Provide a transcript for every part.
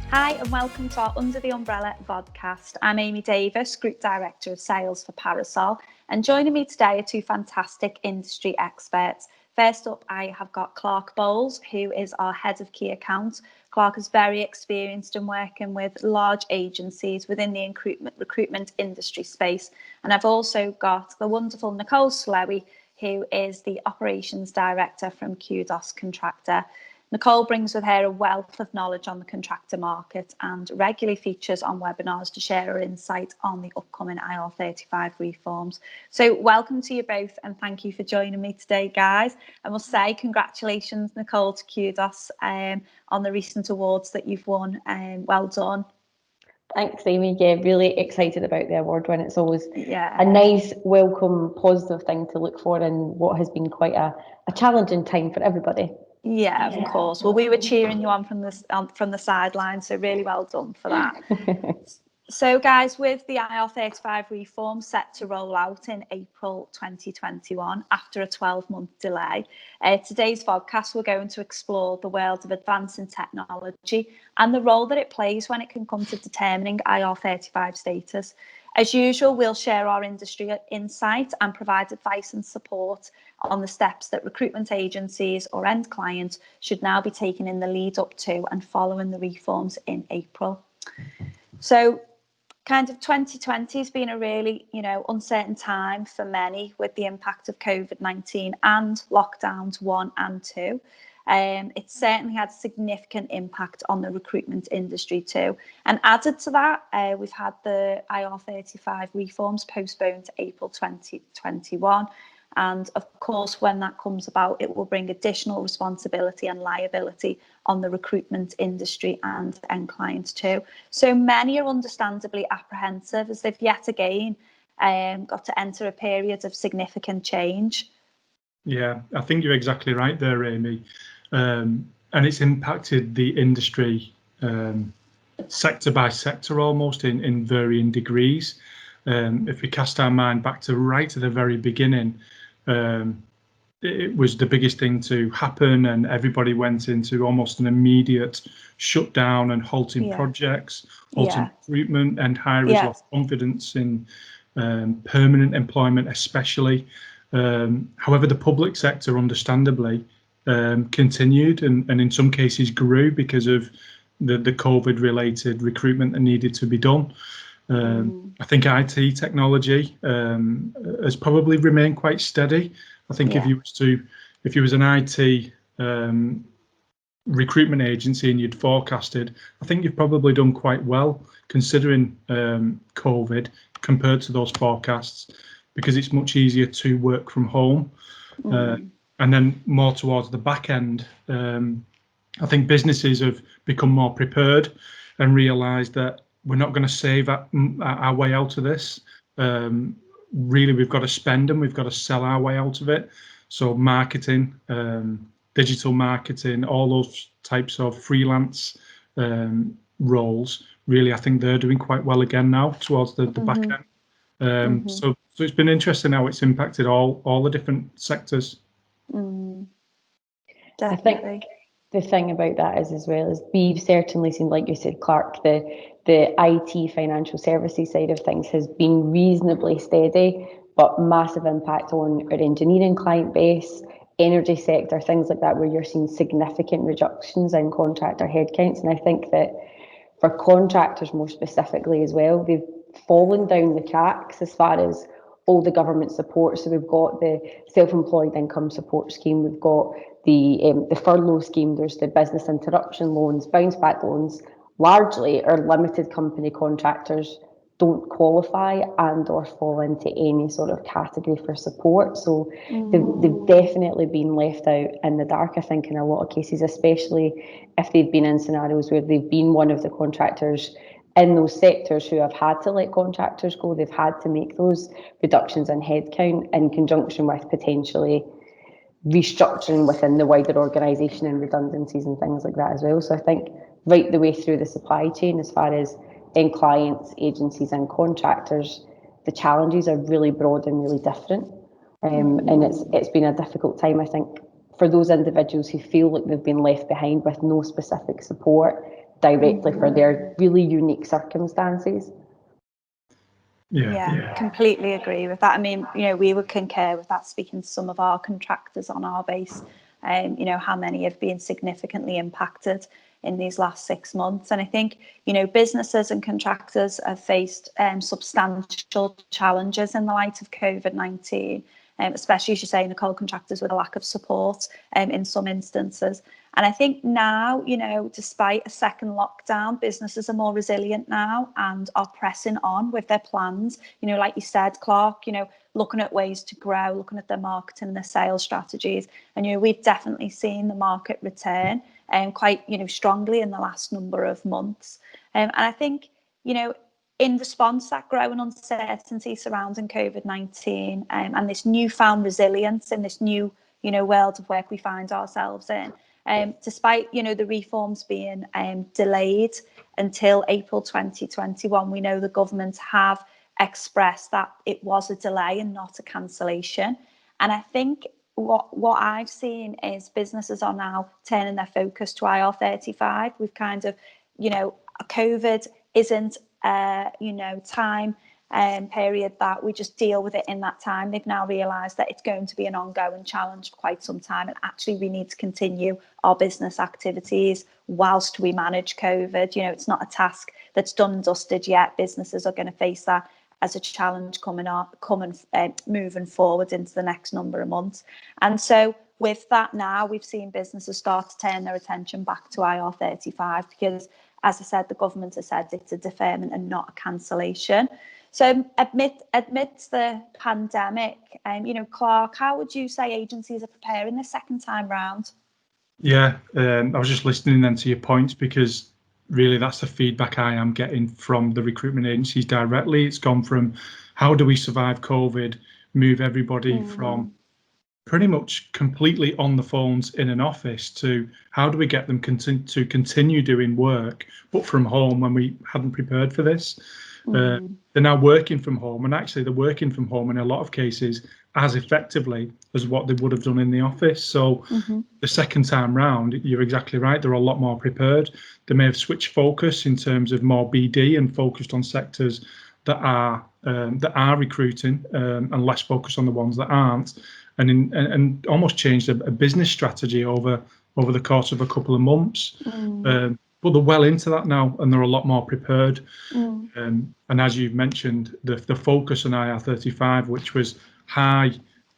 Hi and welcome to our Under the Umbrella Vodcast. I'm Amy Davies, Group Director of Sales for Parasol, and joining me today are two fantastic industry experts. First up, I have got Clarke Bowles, who is our Head of Key Accounts. Clarke is very experienced in working with large agencies within the recruitment industry space. And I've also got the wonderful Nicole Slowey, who is the Operations Director from Qdos Contractor. Nicole brings with her a wealth of knowledge on the contractor market and regularly features on webinars to share her insight on the upcoming IR35 reforms. So welcome to you both and thank you for joining me today, guys. I must say congratulations, Nicole, to Qdos on the recent awards that you've won. Well done. Thanks, Amy. Yeah, really excited about the award win. It's always a nice, welcome, positive thing to look for in what has been quite a challenging time for everybody. Yeah, of course. Well, we were cheering you on from the sidelines, so really well done for that. So, guys, with the IR35 reform set to roll out in April 2021 after a 12-month delay, today's podcast we're going to explore the world of advancing technology and the role that it plays when it can come to determining IR35 status. As usual, we'll share our industry insight and provide advice and support on the steps that recruitment agencies or end clients should now be taking in the lead up to and following the reforms in April. So, kind of 2020 has been a really, uncertain time for many with the impact of COVID-19 and lockdowns 1 and 2. It certainly had a significant impact on the recruitment industry too. And added to that, we've had the IR35 reforms postponed to April 2021. And of course, when that comes about, it will bring additional responsibility and liability on the recruitment industry and end clients too. So many are understandably apprehensive as they've yet again got to enter a period of significant change. Yeah, I think you're exactly right there, Amy. And it's impacted the industry sector by sector almost in varying degrees. If we cast our mind back to right at the very beginning, it was the biggest thing to happen and everybody went into almost an immediate shutdown and halting projects, halting recruitment, and hirers lost confidence in permanent employment especially. However, the public sector understandably continued and in some cases grew because of the COVID related recruitment that needed to be done. I think IT technology has probably remained quite steady. I think if you was an IT recruitment agency and you'd forecasted, I think you've probably done quite well considering COVID compared to those forecasts, because it's much easier to work from home. And then more towards the back end, I think businesses have become more prepared and realised that we're not going to save our way out of this. Really, we've got to spend and we've got to sell our way out of it. So marketing, digital marketing, all those types of freelance roles, really, I think they're doing quite well again now towards the back end. So it's been interesting how it's impacted all the different sectors. I think the thing about that is, as well, is we've certainly seen, like you said, Clarke, the IT financial services side of things has been reasonably steady, but massive impact on our engineering client base, energy sector, things like that, where you're seeing significant reductions in contractor headcounts. And I think that for contractors more specifically as well, they've fallen down the tracks as far as all the government support. So we've got the self-employed income support scheme, we've got the furlough scheme, there's the business interruption loans, bounce back loans. Largely our limited company contractors don't qualify and or fall into any sort of category for support. So they've definitely been left out in the dark, I think, in a lot of cases, especially if they've been in scenarios where they've been one of the contractors in those sectors who have had to let contractors go. They've had to make those reductions in headcount in conjunction with potentially restructuring within the wider organisation and redundancies and things like that as well. So I think right the way through the supply chain, as far as end clients, agencies and contractors, the challenges are really broad and really different. And it's been a difficult time, I think, for those individuals who feel like they've been left behind with no specific support directly for their really unique circumstances. Yeah, completely agree with that. I mean, we would concur with that, speaking to some of our contractors on our base, how many have been significantly impacted in these last 6 months. And I think, businesses and contractors have faced substantial challenges in the light of COVID-19, especially, as you say, Nicole, contractors with a lack of support in some instances. And I think now, despite a second lockdown, businesses are more resilient now and are pressing on with their plans. Like you said, Clarke, looking at ways to grow, looking at their marketing and their sales strategies. And, we've definitely seen the market return quite, strongly in the last number of months. And I think, in response to that growing uncertainty surrounding COVID-19 and this newfound resilience in this new, world of work we find ourselves in, despite, the reforms being delayed until April 2021, we know the government have expressed that it was a delay and not a cancellation. And I think what I've seen is businesses are now turning their focus to IR35. We've kind of, COVID isn't time period that we just deal with it in that time. They've now realised that it's going to be an ongoing challenge for quite some time, and actually we need to continue our business activities whilst we manage COVID. It's not a task that's done and dusted yet. Businesses are going to face that as a challenge moving forward into the next number of months. And so with that now, we've seen businesses start to turn their attention back to IR35 because, as I said, the government has said it's a deferment and not a cancellation. So amidst the pandemic, Clarke, how would you say agencies are preparing the second time round? Yeah, I was just listening then to your points, because really that's the feedback I am getting from the recruitment agencies directly. It's gone from how do we survive COVID, move everybody from pretty much completely on the phones in an office to how do we get them to continue doing work, but from home when we hadn't prepared for this. They're now working from home, and actually they're working from home in a lot of cases as effectively as what they would have done in the office. So the second time round, you're exactly right, they're a lot more prepared. They may have switched focus in terms of more BD and focused on sectors that are recruiting and less focused on the ones that aren't, and almost changed a business strategy over the course of a couple of months. But they're well into that now, and they're a lot more prepared. And as you've mentioned, the focus on IR35, which was high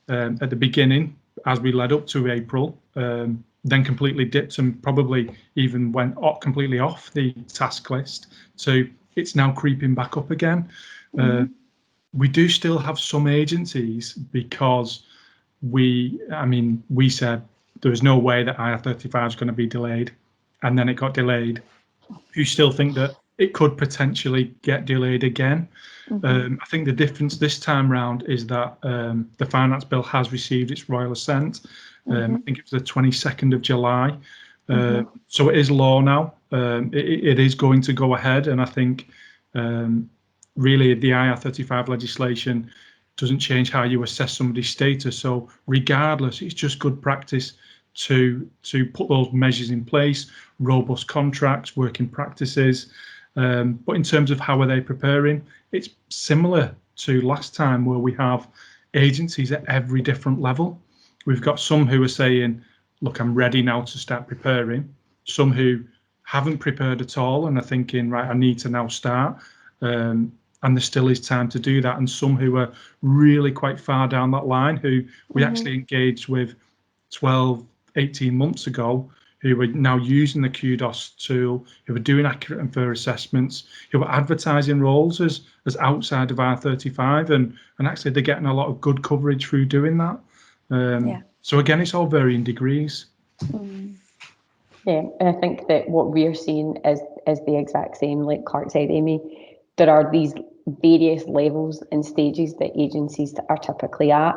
at the beginning as we led up to April, then completely dipped and probably even went completely off the task list. So it's now creeping back up again. We do still have some agencies, because we said there was no way that IR35 is going to be delayed, and then it got delayed, who still think that it could potentially get delayed again. I think the difference this time round is that the finance bill has received its royal assent. I think it was the 22nd of July. So it is law now. It is going to go ahead, and I think really the IR35 legislation doesn't change how you assess somebody's status. So regardless, it's just good practice to put those measures in place, robust contracts, working practices. But in terms of how are they preparing, it's similar to last time, where we have agencies at every different level. We've got some who are saying, look, I'm ready now to start preparing. Some who haven't prepared at all and are thinking, right, I need to now start. And there still is time to do that. And some who are really quite far down that line, who we actually engaged with 12, 18 months ago, who are now using the Qdos tool, who are doing accurate and fair assessments, who are advertising roles as outside of R35, and actually they're getting a lot of good coverage through doing that. So again, it's all varying degrees. Yeah, and I think that what we're seeing is the exact same, like Clarke said, Amy. There are these various levels and stages that agencies are typically at,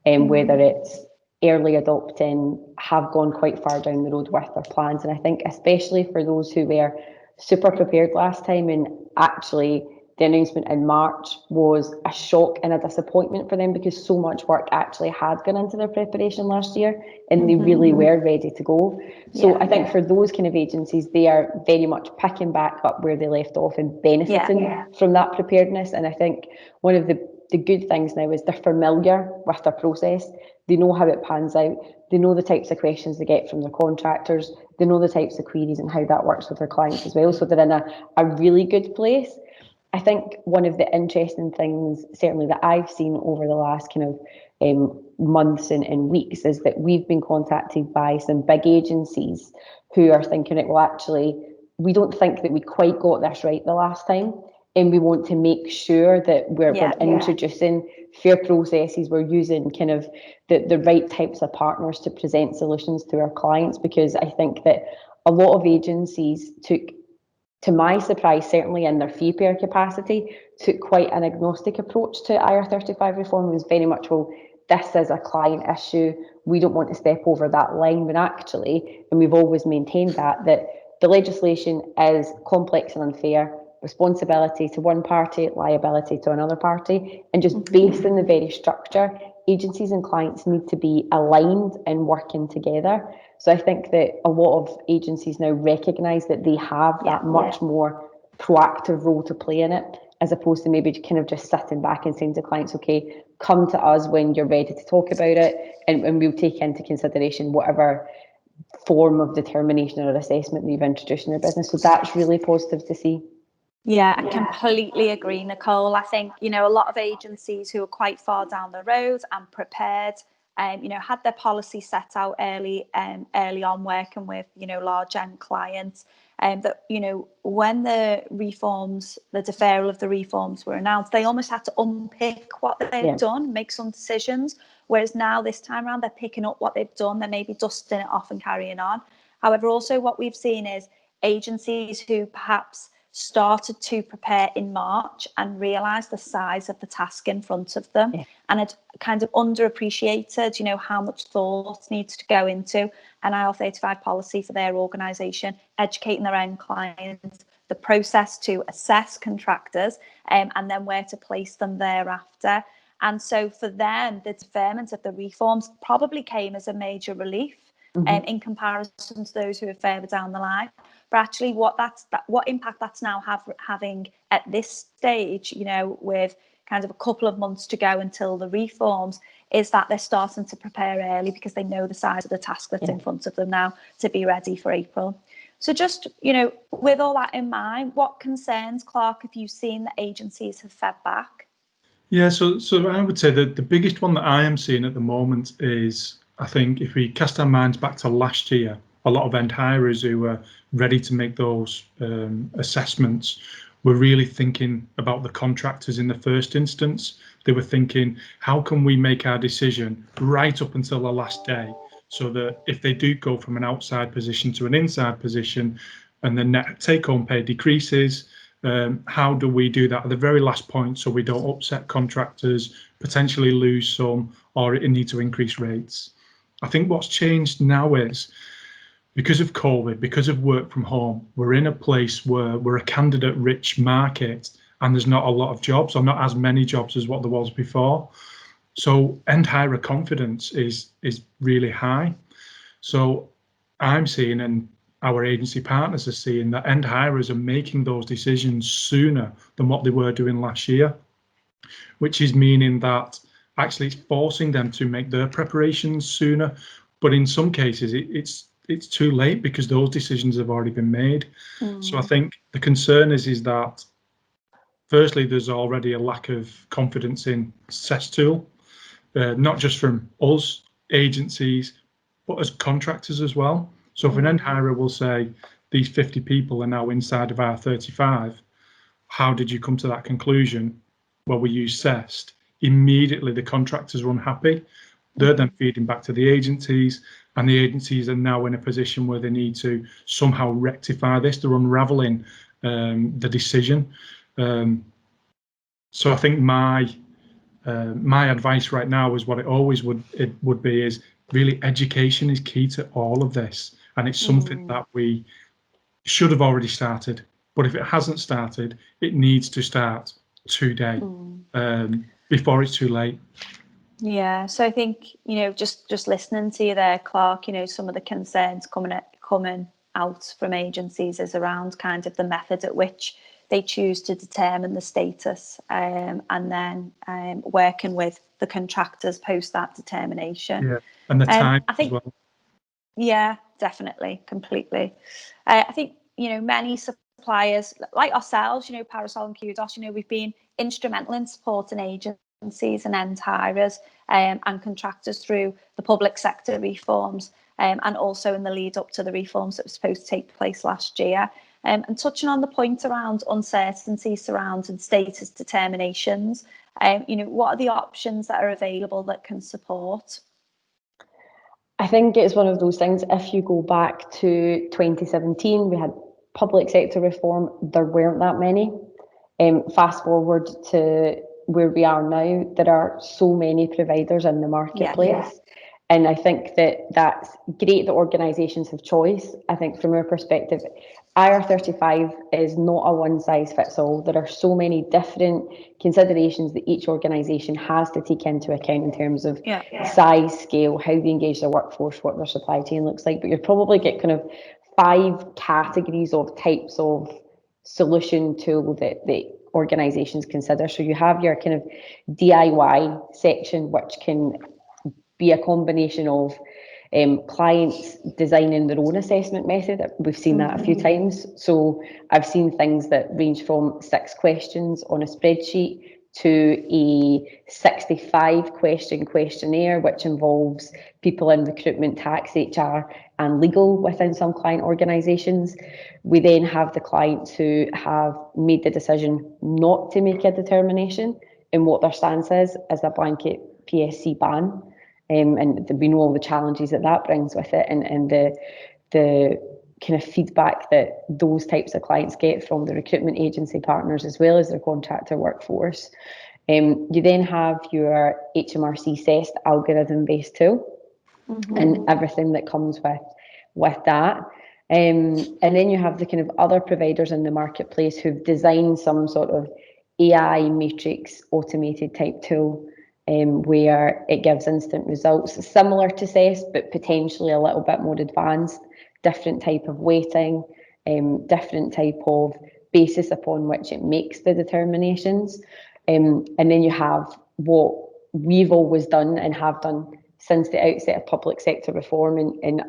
and whether it's early adopting, have gone quite far down the road with their plans. And I think especially for those who were super prepared last time and actually the announcement in March was a shock and a disappointment for them, because so much work actually had gone into their preparation last year, and they really were ready to go. So I think for those kind of agencies, they are very much picking back up where they left off and benefiting from that preparedness. And I think one of the good things now is they're familiar with their process. They know how it pans out. They know the types of questions they get from their contractors. They know the types of queries and how that works with their clients as well. So they're in a really good place. I think one of the interesting things, certainly that I've seen over the last kind of months and weeks, is that we've been contacted by some big agencies who are thinking, well, actually, we don't think that we quite got this right the last time, and we want to make sure that we're introducing fair processes, we're using kind of the right types of partners to present solutions to our clients, because I think that a lot of agencies took, to my surprise, certainly in their fee payer capacity, took quite an agnostic approach to IR35 reform. It was very much, well, this is a client issue, we don't want to step over that line, when actually, and we've always maintained that the legislation is complex and unfair, responsibility to one party, liability to another party, and just based on the very structure, agencies and clients need to be aligned and working together. So I think that a lot of agencies now recognise that they have that much more proactive role to play in it, as opposed to maybe kind of just sitting back and saying to clients, okay, come to us when you're ready to talk about it, and we'll take into consideration whatever form of determination or assessment that you've introduced in your business. So that's really positive to see. Yeah, I completely agree, Nicole. I think, a lot of agencies who are quite far down the road and prepared, had their policy set out early on, working with, large end clients, that, when the deferral of the reforms were announced, they almost had to unpick what they've done, make some decisions. Whereas now, this time around, they're picking up what they've done, they're maybe dusting it off and carrying on. However, also what we've seen is agencies who perhaps started to prepare in March and realised the size of the task in front of them, and had kind of underappreciated, how much thought needs to go into an IR35 policy for their organisation, educating their end clients, the process to assess contractors, and then where to place them thereafter. And so for them, the deferment of the reforms probably came as a major relief in comparison to those who are further down the line. But actually, what impact that's now having at this stage, with kind of a couple of months to go until the reforms, is that they're starting to prepare early, because they know the size of the task that's in front of them now to be ready for April. So just, with all that in mind, what concerns, Clarke, have you seen that agencies have fed back? Yeah, so I would say that the biggest one that I am seeing at the moment is, I think if we cast our minds back to last year, a lot of end hirers who were ready to make those assessments were really thinking about the contractors in the first instance. They were thinking, how can we make our decision right up until the last day, so that if they do go from an outside position to an inside position and the net take-home pay decreases, how do we do that at the very last point so we don't upset contractors, potentially lose some, or need to increase rates? I think what's changed now is, because of COVID, because of work from home, we're in a place where we're a candidate-rich market, and there's not a lot of jobs, or not as many jobs as what there was before. So end hirer confidence is really high. So I'm seeing, and our agency partners are seeing, that end hirers are making those decisions sooner than what they were doing last year, which is meaning that actually it's forcing them to make their preparations sooner. But in some cases, it's too late, because those decisions have already been made. So I think the concern is that, firstly, there's already a lack of confidence in assess tool, not just from us agencies, but as contractors as well. So if an end hirer will say, these 50 people are now inside of IR35, how did you come to that conclusion? Well, we use CEST. Immediately the contractors are unhappy. They're then feeding back to the agencies, and the agencies are now in a position where they need to somehow rectify this. They're unraveling the decision. So I think my advice right now is what it always would be, is really education is key to all of this, and it's something that we should have already started, But if it hasn't started, it needs to start today, before it's too late. Yeah, so I think, just listening to you there, Clarke, some of the concerns coming out from agencies is around kind of the method at which they choose to determine the status, and then working with the contractors post that determination. Yeah, and the time I think, as well. Yeah, definitely, completely. I think, many suppliers like ourselves, Parasol and Qdos, we've been instrumental in supporting agencies and end hirers and contractors through the public sector reforms, and also in the lead up to the reforms that were supposed to take place last year. And touching on the point around uncertainty surrounding status determinations, what are the options that are available that can support? I think it's one of those things, if you go back to 2017, we had public sector reform, there weren't that many. Fast forward to where we are now, there are so many providers in the marketplace. Yeah. And I think that that's great that organisations have choice. I think from our perspective, IR35 is not a one size fits all. There are so many different considerations that each organisation has to take into account in terms of size, scale, how they engage their workforce, what their supply chain looks like. But you probably get kind of 5 categories of types of solution tool that the organisations consider. So you have your kind of DIY section, which can be a combination of clients designing their own assessment method. We've seen that a few times. So I've seen things that range from 6 questions on a spreadsheet to a 65 question questionnaire, which involves people in recruitment, tax, HR and legal within some client organisations. We then have the clients who have made the decision not to make a determination, and what their stance is a blanket PSC ban. And we know all the challenges that brings with it, and the kind of feedback that those types of clients get from the recruitment agency partners as well as their contractor workforce. You then have your HMRC CEST algorithm-based tool, and everything that comes with that. And then you have the kind of other providers in the marketplace who've designed some sort of AI matrix automated type tool, where it gives instant results similar to CEST, but potentially a little bit more advanced, different type of weighting, different type of basis upon which it makes the determinations. And then you have what we've always done and have done since the outset of public sector reform, and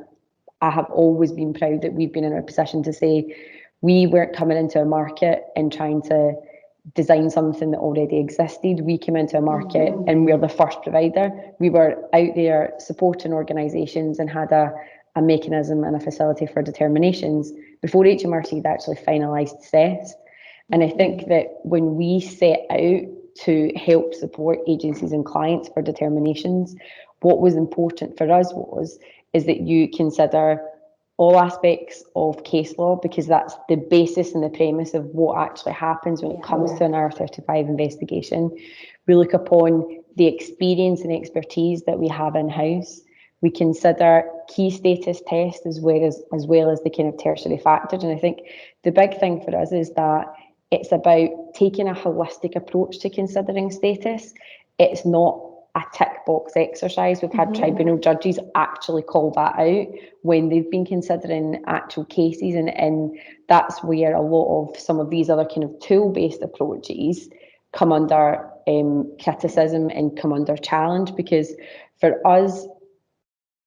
I have always been proud that we've been in a position to say we weren't coming into a market and trying to design something that already existed. We came into a market and we're the first provider. We were out there supporting organisations and had a mechanism and a facility for determinations before HMRC had actually finalised CEST. And I think that when we set out to help support agencies and clients for determinations, what was important for us is that you consider all aspects of case law, because that's the basis and the premise of what actually happens when it comes to an IR35 investigation. We look upon the experience and expertise that we have in-house. We consider key status tests as well as the kind of tertiary factors. And I think the big thing for us is that it's about taking a holistic approach to considering status. It's not a tick box exercise. We've had tribunal judges actually call that out when they've been considering actual cases, and that's where a lot of some of these other kind of tool-based approaches come under criticism and come under challenge, because for us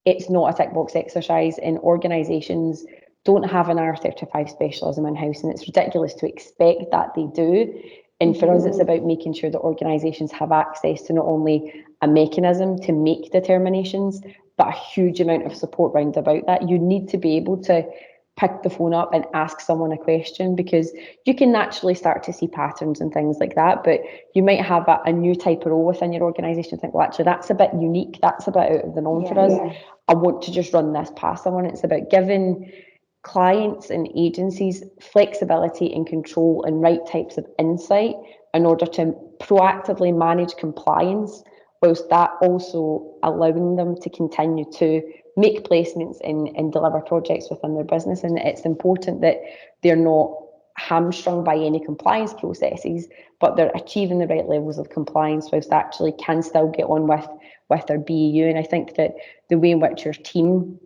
it's not a tick box exercise, and organisations don't have an IR35 specialism in-house, and it's ridiculous to expect that they do. And for us, it's about making sure that organisations have access to not only a mechanism to make determinations, but a huge amount of support round about that. You need to be able to pick the phone up and ask someone a question, because you can naturally start to see patterns and things like that, but you might have a new type of role within your organisation and think, well, actually, that's a bit unique, that's a bit out of the norm for us. I want to just run this past someone. It's about giving clients and agencies flexibility and control and right types of insight in order to proactively manage compliance, whilst that also allowing them to continue to make placements and deliver projects within their business. And it's important that they're not hamstrung by any compliance processes, but they're achieving the right levels of compliance whilst actually can still get on with their BAU. And I think that the way in which your team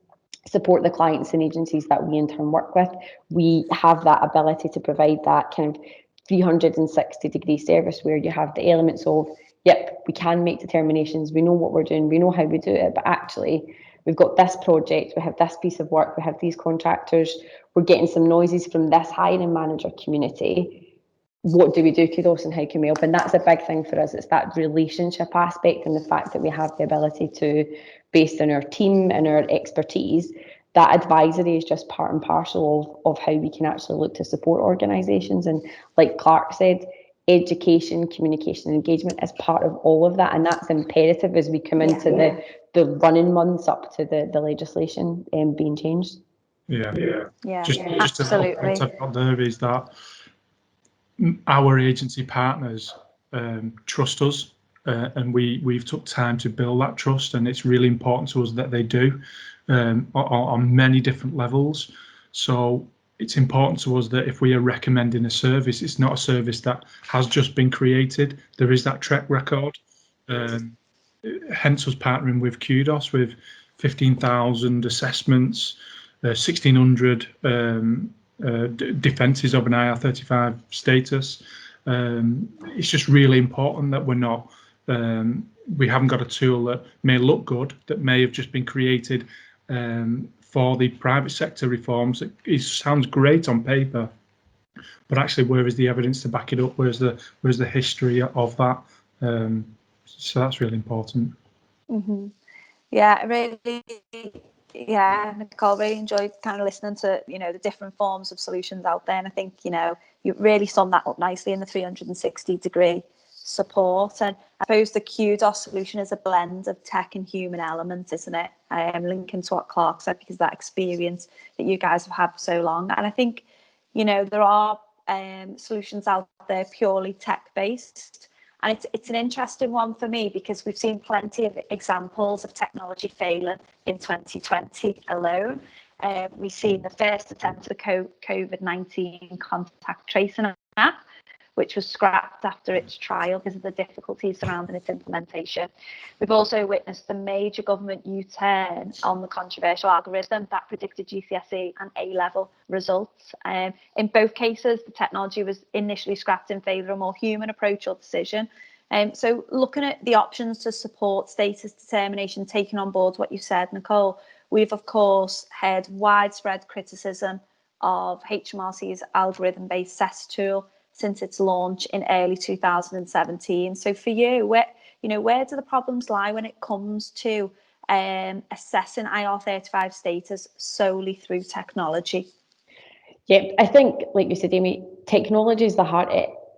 support the clients and agencies that we in turn work with, we have that ability to provide that kind of 360-degree service where you have the elements of, yep, we can make determinations, we know what we're doing, we know how we do it, but actually we've got this project, we have this piece of work, we have these contractors, we're getting some noises from this hiring manager community. What do we do, Qdos, and how can we help? And that's a big thing for us. It's that relationship aspect and the fact that we have the ability to, based on our team and our expertise, that advisory is just part and parcel of how we can actually look to support organisations. And like Clarke said, education, communication, engagement is part of all of that, and that's imperative as we come into the running months up to the legislation being changed. Just absolutely. to point out there is that our agency partners trust us, and we've took time to build that trust, and it's really important to us that they do on many different levels. So it's important to us that if we are recommending a service, it's not a service that has just been created. There is that track record. Hence us partnering with Qdos with 15,000 assessments, 1,600 defences of an IR35 status. It's just really important that we're not, we haven't got a tool that may look good, that may have just been created for the private sector reforms. It sounds great on paper, but actually, where is the evidence to back it up? Where's the history of that? So that's really important. Mm-hmm. Yeah, really. Yeah, Nicole, really enjoyed kind of listening to, the different forms of solutions out there. And I think, you really summed that up nicely in the 360-degree support. And I suppose the Qdos solution is a blend of tech and human elements, isn't it? I'm linking to what Clarke said, because that experience that you guys have had for so long. And I think, there are solutions out there purely tech-based. And it's an interesting one for me because we've seen plenty of examples of technology failing in 2020 alone. We've seen the first attempt at the COVID-19 contact tracing app, which was scrapped after its trial because of the difficulties surrounding its implementation. We've also witnessed the major government U-turn on the controversial algorithm that predicted GCSE and A-level results. In both cases, the technology was initially scrapped in favour of a more human approach or decision. So looking at the options to support status determination, taking on board what you said, Nicole, we've of course heard widespread criticism of HMRC's algorithm-based CES tool since its launch in early 2017. So for you, where do the problems lie when it comes to assessing IR35 status solely through technology? Yeah, I think, like you said, Amy, technology is the heart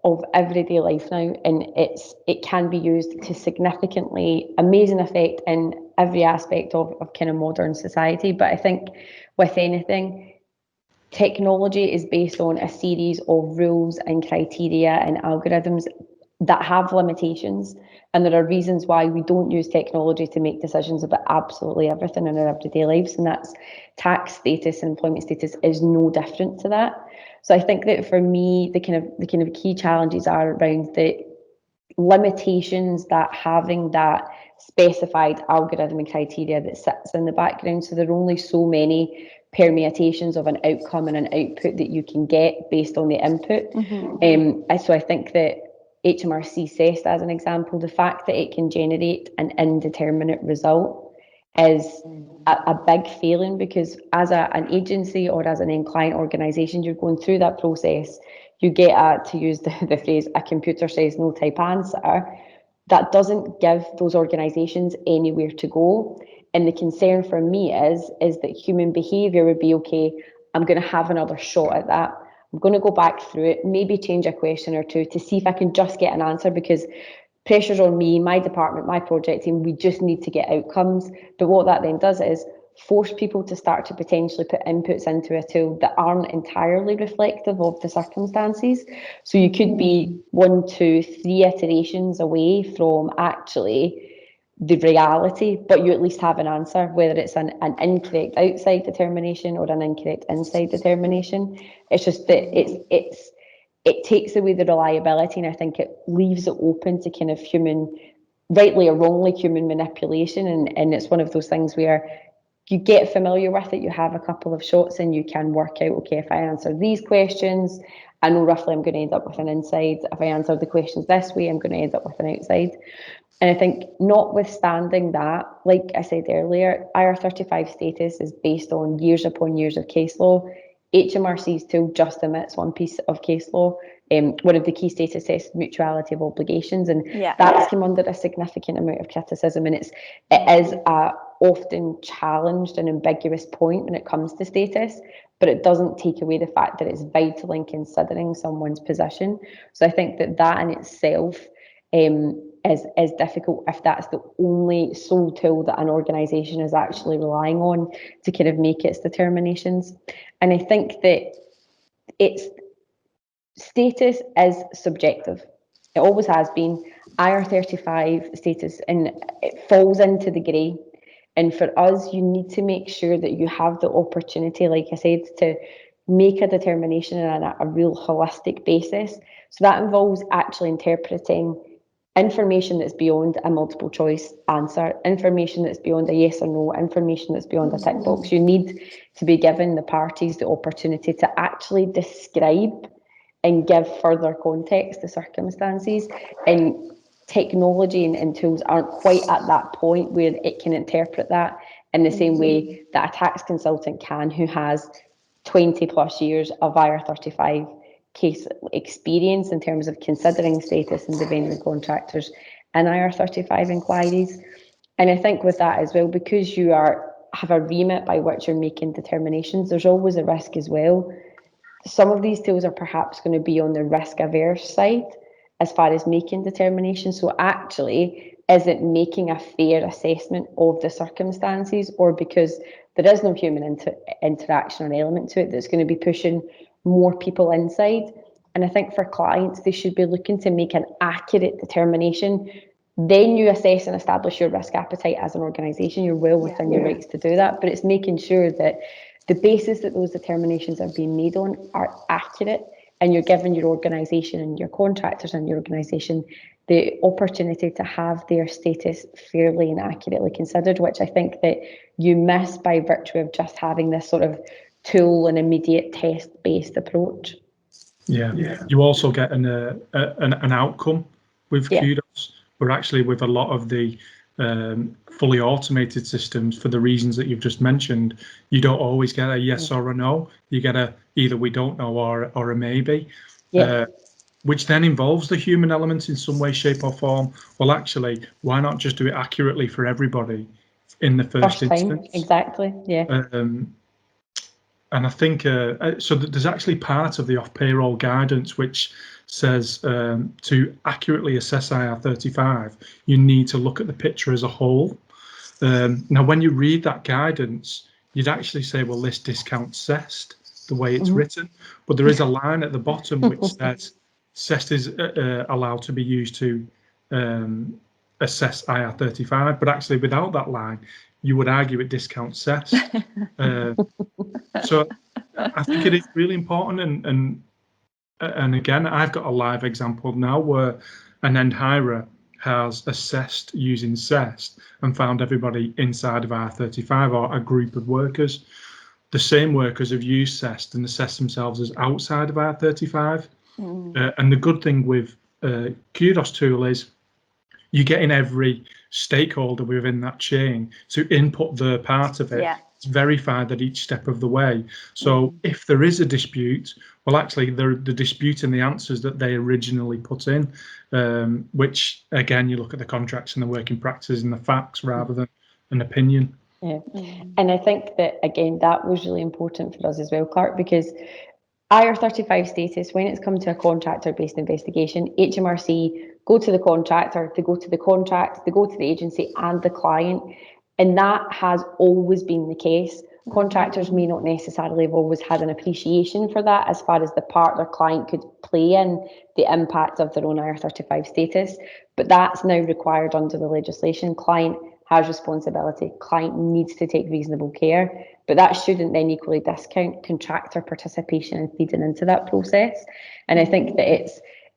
of everyday life now, and it can be used to significantly amazing effect in every aspect of kind of modern society. But I think with anything, technology is based on a series of rules and criteria and algorithms that have limitations, and there are reasons why we don't use technology to make decisions about absolutely everything in our everyday lives, and that's tax status and employment status is no different to that. So I think that for me, the kind of key challenges are around the limitations that having that specified algorithm and criteria that sits in the background. So there are only so many permutations of an outcome and an output that you can get based on the input. So I think that HMRC CEST, as an example, the fact that it can generate an indeterminate result is a big failing, because as an agency or as an end client organisation, you're going through that process, you get to use the phrase, a computer says no type answer. That doesn't give those organisations anywhere to go. And the concern for me is that human behaviour would be, okay, I'm going to have another shot at that. I'm going to go back through it, maybe change a question or two to see if I can just get an answer, because pressure's on me, my department, my project team, we just need to get outcomes. But what that then does is force people to start to potentially put inputs into a tool that aren't entirely reflective of the circumstances. So you could be 1, 2, 3 iterations away from actually the reality, but you at least have an answer, whether it's an incorrect outside determination or an incorrect inside determination. It's just that it takes away the reliability, and I think it leaves it open to kind of human, rightly or wrongly, human manipulation. And it's one of those things where you get familiar with it, you have a couple of shots and you can work out, okay, if I answer these questions, I know roughly I'm going to end up with an inside. If I answer the questions this way, I'm going to end up with an outside. And I think notwithstanding that, like I said earlier, IR35 status is based on years upon years of case law. HMRC's tool just omits one piece of case law. One of the key status tests, mutuality of obligations, and that's come under a significant amount of criticism, and it is a often challenged and ambiguous point when it comes to status, but it doesn't take away the fact that it's vital in considering someone's position. So I think that in itself is difficult if that's the only sole tool that an organisation is actually relying on to kind of make its determinations. And I think that status is subjective. It always has been. IR35 status, and it falls into the grey. And for us, you need to make sure that you have the opportunity, like I said, to make a determination on a real holistic basis. So that involves actually interpreting information that's beyond a multiple choice answer, information that's beyond a yes or no, information that's beyond a tick box. You need to be given the parties the opportunity to actually describe and give further context to circumstances. And technology and tools aren't quite at that point where it can interpret that in the same way that a tax consultant can, who has 20 plus years of IR35 case experience in terms of considering status and defending contractors and IR35 inquiries. And I think with that as well, because you have a remit by which you're making determinations, there's always a risk as well. Some of these tools are perhaps going to be on the risk averse side as far as making determinations. So actually, is it making a fair assessment of the circumstances, or because there is no human interaction or element to it, that's going to be pushing more people inside? And I think for clients, they should be looking to make an accurate determination. Then you assess and establish your risk appetite as an organisation. You're well within your rights to do that, but it's making sure that the basis that those determinations are being made on are accurate, and you're giving your organisation and your contractors and your organisation the opportunity to have their status fairly and accurately considered, which I think that you miss by virtue of just having this sort of tool and immediate test-based approach. Yeah. You also get an outcome with Qdos. We're actually, with a lot of the fully automated systems, for the reasons that you've just mentioned, you don't always get a yes or a no. You get a either we don't know or a maybe, which then involves the human element in some way, shape or form. Well, actually, why not just do it accurately for everybody in the first instance? Exactly. And I think so there's actually part of the off-payroll guidance which says to accurately assess IR35, you need to look at the picture as a whole. Now, when you read that guidance, you'd actually say, well, this discounts CEST, the way it's written. But there is a line at the bottom which says CEST is allowed to be used to assess IR35. But actually, without that line, you would argue it discounts CEST. So I think it is really important. And again, I've got a live example now where an end hirer has assessed using CEST and found everybody inside of IR35 or a group of workers. The same workers have used CEST and assessed themselves as outside of IR35. And the good thing with Qdos tool is you're getting every stakeholder within that chain to input their part of it. It's verified at each step of the way. So if there is a dispute, well, actually, the dispute and the answers that they originally put in, which, again, you look at the contracts and the working practices and the facts rather than an opinion. And I think that, again, that was really important for us as well, Clarke, because IR35 status, when it's come to a contractor-based investigation, HMRC go to the contractor, they go to the contract, they go to the agency and the client, and that has always been the case. Contractors may not necessarily have always had an appreciation for that as far as the part their client could play in the impact of their own IR35 status, But that's now required under the legislation. Client has responsibility. Client needs to take reasonable care, but that shouldn't then equally discount contractor participation and feeding into that process. And I think that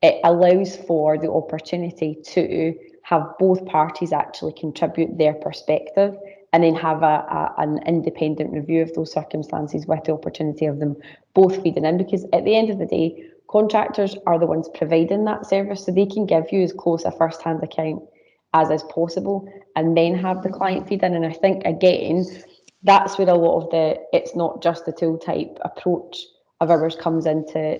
it allows for the opportunity to have both parties actually contribute their perspective and then have an independent review of those circumstances with the opportunity of them both feeding in, because at the end of the day, contractors are the ones providing that service, so they can give you as close a first-hand account as is possible and then have the client feed in. And I think, again, that's where a lot of it's not just the tool type approach of ours comes into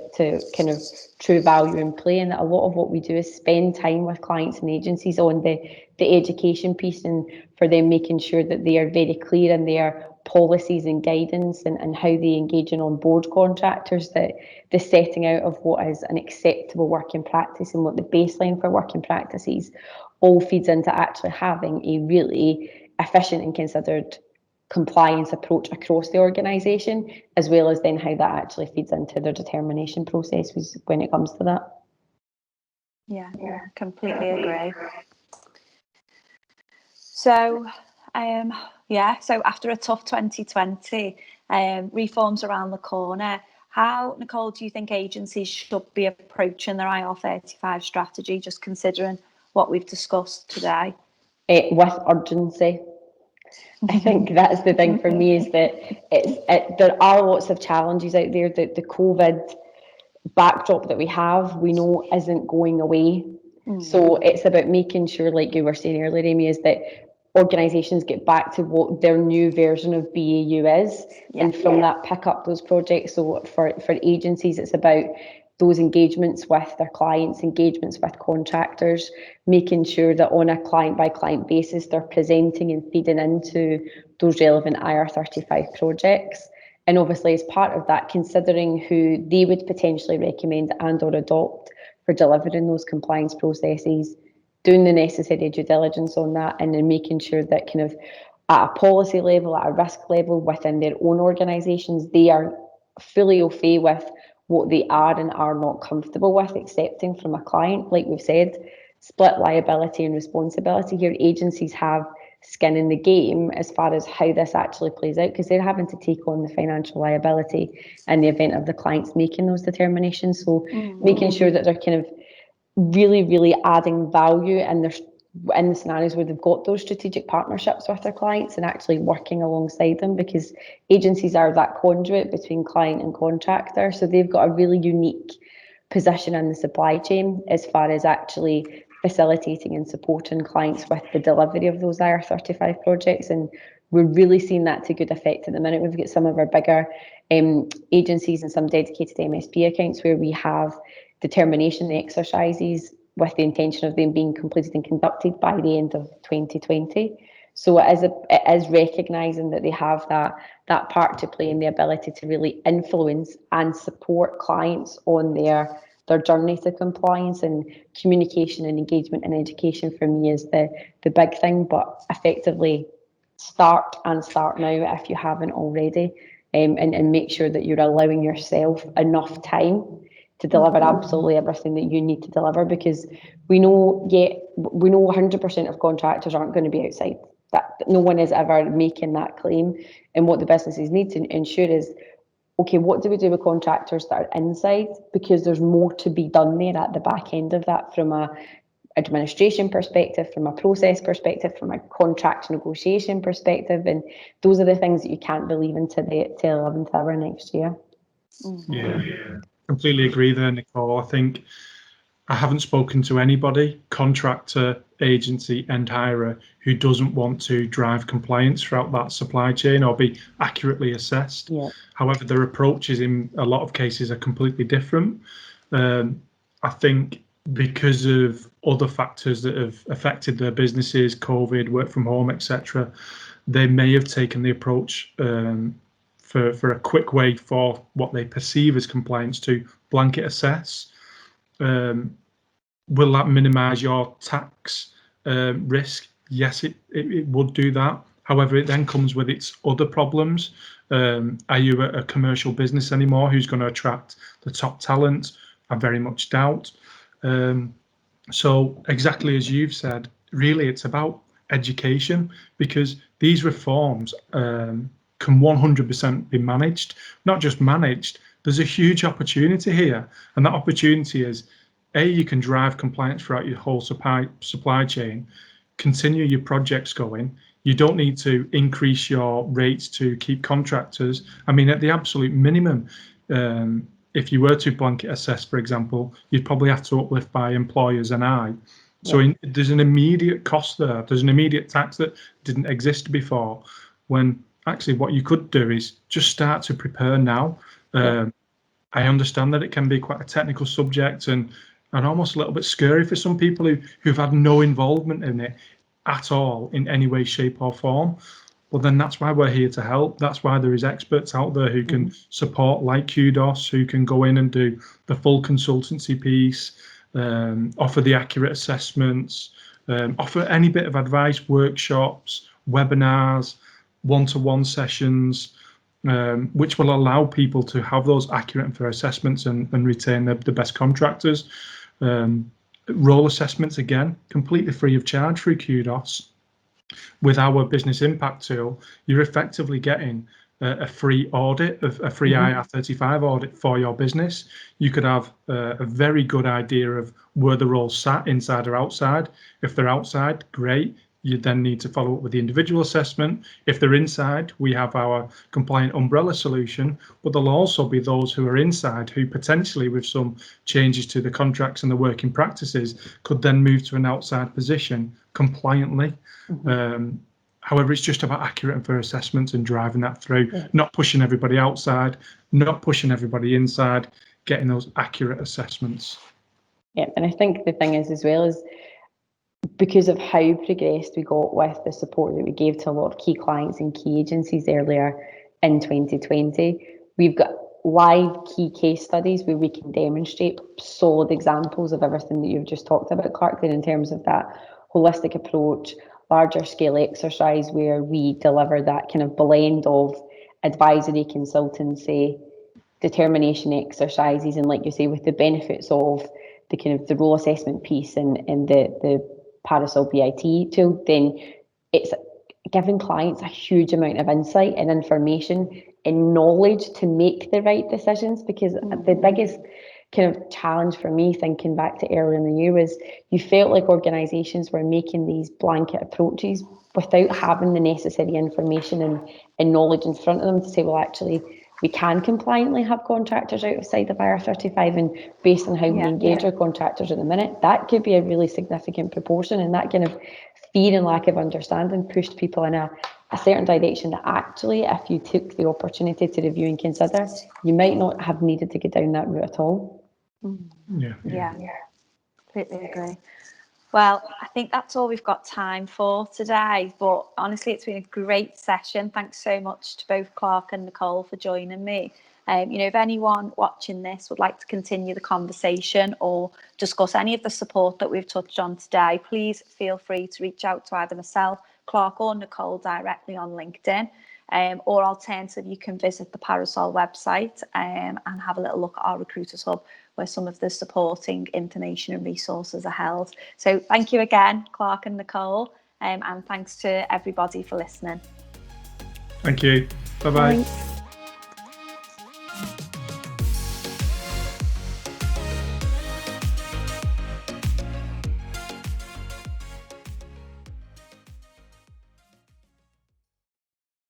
kind of true value in play, and that a lot of what we do is spend time with clients and agencies on the education piece, and for them making sure that they are very clear in their policies and guidance and how they engage in on board contractors, that the setting out of what is an acceptable working practice and what the baseline for working practices all feeds into actually having a really efficient and considered compliance approach across the organisation, as well as then how that actually feeds into their determination process when it comes to that. Yeah, completely agree. So, so after a tough 2020, reforms around the corner, how, Nicole, do you think agencies should be approaching their IR35 strategy, just considering what we've discussed today? With urgency. I think that's the thing for me, is that there are lots of challenges out there. That the COVID backdrop that we have, we know isn't going away. So it's about making sure, like you were saying earlier, Amy, is that organisations get back to what their new version of BAU is, and from that pick up those projects. So for agencies, it's about those engagements with their clients, engagements with contractors, making sure that on a client by client basis, they're presenting and feeding into those relevant IR35 projects. And obviously, as part of that, considering who they would potentially recommend and or adopt for delivering those compliance processes, doing the necessary due diligence on that, and then making sure that kind of at a policy level, at a risk level within their own organisations, they are fully au fait with what they are and are not comfortable with accepting from a client. Like we've said, split liability and responsibility here. Agencies have skin in the game as far as how this actually plays out, because they're having to take on the financial liability in the event of the clients making those determinations. So making sure that they're kind of really, really adding value in the scenarios where they've got those strategic partnerships with their clients and actually working alongside them, because agencies are that conduit between client and contractor. So they've got a really unique position in the supply chain as far as actually facilitating and supporting clients with the delivery of those IR35 projects. And we're really seeing that to good effect at the minute. We've got some of our bigger agencies and some dedicated MSP accounts where we have determination exercises with the intention of them being completed and conducted by the end of 2020. So it is recognising that they have that part to play in the ability to really influence and support clients on their journey to compliance. And communication and engagement and education for me is the big thing, but effectively start now if you haven't already, and make sure that you're allowing yourself enough time to deliver absolutely everything that you need to deliver, because we know 100% of contractors aren't going to be outside. That no one is ever making that claim. And what the businesses need to ensure is, okay, what do we do with contractors that are inside? Because there's more to be done there at the back end of that, from a administration perspective, from a process perspective, from a contract negotiation perspective, and those are the things that you can't be leaving to the 11th hour next year. Yeah, completely agree there, Nicole. I think I haven't spoken to anybody, contractor, agency, and hirer, who doesn't want to drive compliance throughout that supply chain or be accurately assessed. Yeah. However, their approaches in a lot of cases are completely different. I think because of other factors that have affected their businesses, COVID, work from home, etc., they may have taken the approach for a quick way for what they perceive as compliance to blanket assess. Will that minimise your tax risk? Yes, it would do that. However, it then comes with its other problems. Are you a commercial business anymore who's going to attract the top talent? I very much doubt. So exactly as you've said, really it's about education, because these reforms can 100% be managed. Not just managed, there's a huge opportunity here, and that opportunity is, A, you can drive compliance throughout your whole supply chain, continue your projects going. You don't need to increase your rates to keep contractors. I mean, at the absolute minimum, if you were to blanket assess, for example, you'd probably have to uplift by employers and I. So there's an immediate cost there. There's an immediate tax that didn't exist before, when actually what you could do is just start to prepare now. I understand that it can be quite a technical subject and almost a little bit scary for some people who've had no involvement in it at all in any way, shape or form. Well, then that's why we're here to help. That's why there is experts out there who can support, like Qdos, who can go in and do the full consultancy piece, offer the accurate assessments, offer any bit of advice, workshops, webinars, one-to-one sessions, which will allow people to have those accurate and fair assessments and retain the best contractors. Role assessments, again, completely free of charge through Qdos. With our business impact tool, you're effectively getting a free audit, a free IR35 audit for your business. You could have a very good idea of where the roles sat, inside or outside. If they're outside, great. You then need to follow up with the individual assessment. If they're inside, we have our compliant umbrella solution, but there'll also be those who are inside who potentially, with some changes to the contracts and the working practices, could then move to an outside position compliantly. However, it's just about accurate and fair assessments and driving that through, not pushing everybody outside, not pushing everybody inside, getting those accurate assessments. Yeah, and I think the thing is, as well, is because of how progressed we got with the support that we gave to a lot of key clients and key agencies earlier in 2020, we've got live key case studies where we can demonstrate solid examples of everything that you've just talked about, Clarke, in terms of that holistic approach, larger scale exercise where we deliver that kind of blend of advisory, consultancy, determination exercises, and like you say, with the benefits of the kind of the role assessment piece and the Parasol BIT tool, then it's giving clients a huge amount of insight and information and knowledge to make the right decisions. Because the biggest kind of challenge for me, thinking back to earlier in the year, was you felt like organisations were making these blanket approaches without having the necessary information and knowledge in front of them to say, well, actually, we can compliantly have contractors outside of IR35, and based on how we engage our contractors at the minute, that could be a really significant proportion, and that kind of fear and lack of understanding pushed people in a certain direction that actually, if you took the opportunity to review and consider, you might not have needed to go down that route at all. Yeah, completely agree. Well, I think that's all we've got time for today, but honestly, it's been a great session. Thanks so much to both Clarke and Nicole for joining me. If anyone watching this would like to continue the conversation or discuss any of the support that we've touched on today, please feel free to reach out to either myself, Clarke or Nicole directly on LinkedIn. Or alternatively, you can visit the Parasol website and have a little look at our Recruiters Hub, where some of the supporting information and resources are held. So thank you again, Clarke and Nicole, and thanks to everybody for listening. Thank you. Bye-bye. Thanks.